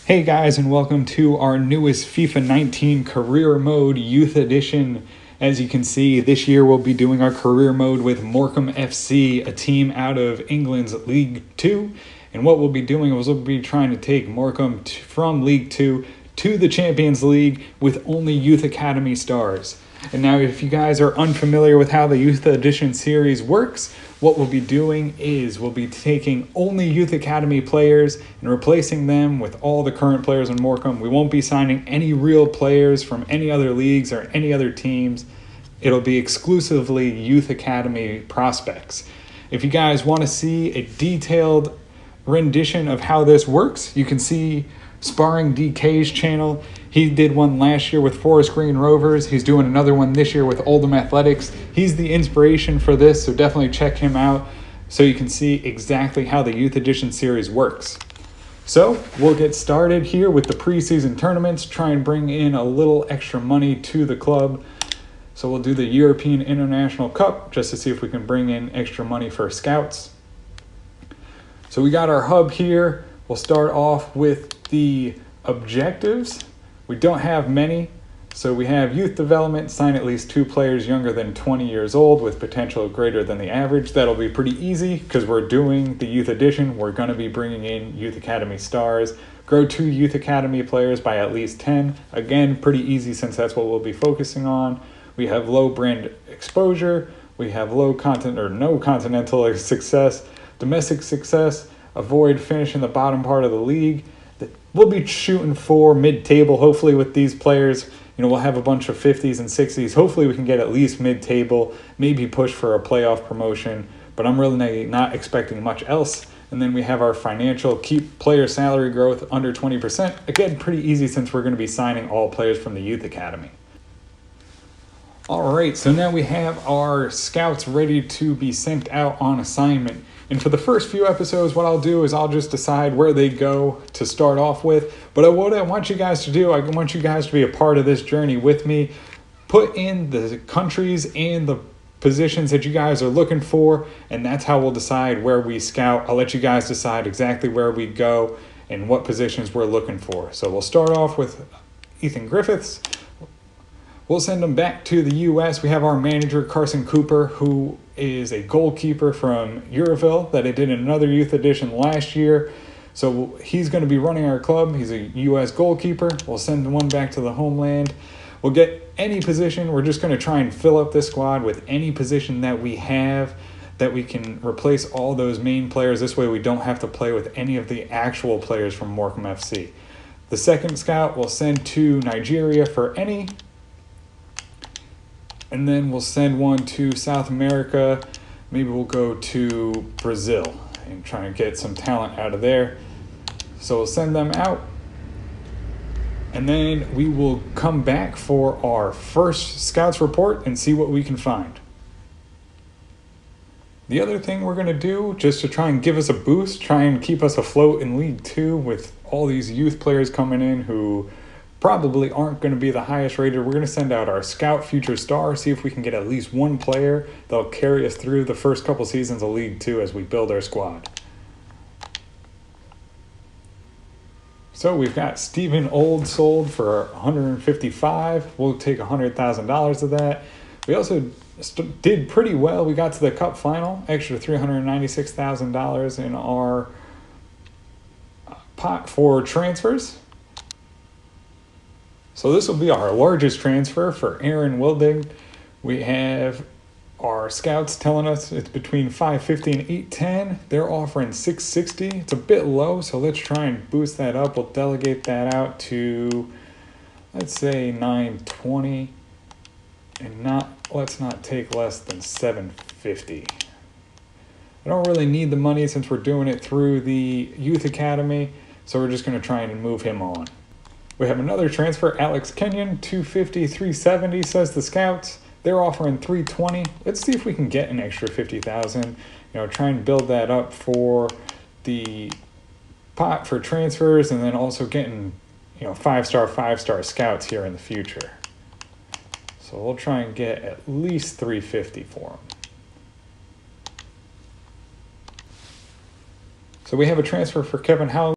Hey guys, and welcome to our newest FIFA 19 Career Mode Youth Edition. As you can see, this year we'll be doing our career mode with Morecambe FC, a team out of England's League 2. And what we'll be doing is we'll be trying to take Morecambe from League 2 to the Champions League with only Youth Academy stars. And now if you guys are unfamiliar with how the Youth Edition series works, what we'll be doing is we'll be taking only Youth Academy players and replacing them with all the current players in Morecambe. We won't be signing any real players from any other leagues or any other teams. It'll be exclusively Youth Academy prospects. If you guys want to see a detailed rendition of how this works, you can see Sparring DK's channel. He did one last year with Forest Green Rovers. He's doing another one this year with Oldham Athletics. He's the inspiration for this, so definitely check him out so you can see exactly how the Youth Edition series works. So we'll get started here with the preseason tournaments, try and bring in a little extra money to the club. So we'll do the European International Cup just to see if we can bring in extra money for scouts. So we got our hub here. We'll start off with the objectives. We don't have many, so we have youth development, sign at least 2 players younger than 20 years old with potential greater than the average. That'll be pretty easy because we're doing the Youth Edition. We're going to be bringing in Youth Academy stars. Grow 2 Youth Academy players by at least 10. Again, pretty easy since that's what we'll be focusing on. We have low brand exposure. We have low content or no continental success. Domestic success. Avoid finishing the bottom part of the league. We'll be shooting for mid-table, hopefully, with these players. We'll have a bunch of 50s and 60s. Hopefully, we can get at least mid-table, maybe push for a playoff promotion, but I'm really not expecting much else. And then we have our financial, keep player salary growth under 20%. Again, pretty easy since we're going to be signing all players from the Youth Academy. All right, so now we have our scouts ready to be sent out on assignment. And for the first few episodes, what I'll do is I'll just decide where they go to start off with. But what I want you guys to do, I want you guys to be a part of this journey with me. Put in the countries and the positions that you guys are looking for, and that's how we'll decide where we scout. I'll let you guys decide exactly where we go and what positions we're looking for. So we'll start off with Ethan Griffiths. We'll send him back to the U.S. We have our manager, Carson Cooper, who is a goalkeeper from Eureville that I did another Youth Edition last year. So he's going to be running our club. He's a U.S. goalkeeper. We'll send one back to the homeland. We'll get any position. We're just going to try and fill up this squad with any position that we have that we can replace all those main players. This way we don't have to play with any of the actual players from Morecambe FC. The second scout we'll send to Nigeria for any. And then we'll send one to South America. Maybe we'll go to Brazil and try and get some talent out of there. So we'll send them out. And then we will come back for our first scouts report and see what we can find. The other thing we're going to do, just to try and give us a boost, try and keep us afloat in League 2 with all these youth players coming in who probably aren't going to be the highest rated. We're going to send out our Scout Future Star, see if we can get at least one player that'll carry us through the first couple seasons of League 2 as we build our squad. So we've got Stephen Old sold for $155. We'll take $100,000 of that. We also did pretty well. We got to the Cup final, extra $396,000 in our pot for transfers. So this will be our largest transfer for Aaron Wilding. We have our scouts telling us it's between 550 and 810. They're offering 660. It's a bit low, so let's try and boost that up. We'll delegate that out to, let's say, 920, and let's not take less than 750. I don't really need the money since we're doing it through the Youth Academy, so we're just going to try and move him on. We have another transfer, Alex Kenyon, 250, 370, says the scouts. They're offering 320. Let's see if we can get an extra 50,000. Try and build that up for the pot for transfers, and then also getting, 5-star scouts here in the future. So we'll try and get at least 350 for them. So we have a transfer for Kevin Howell.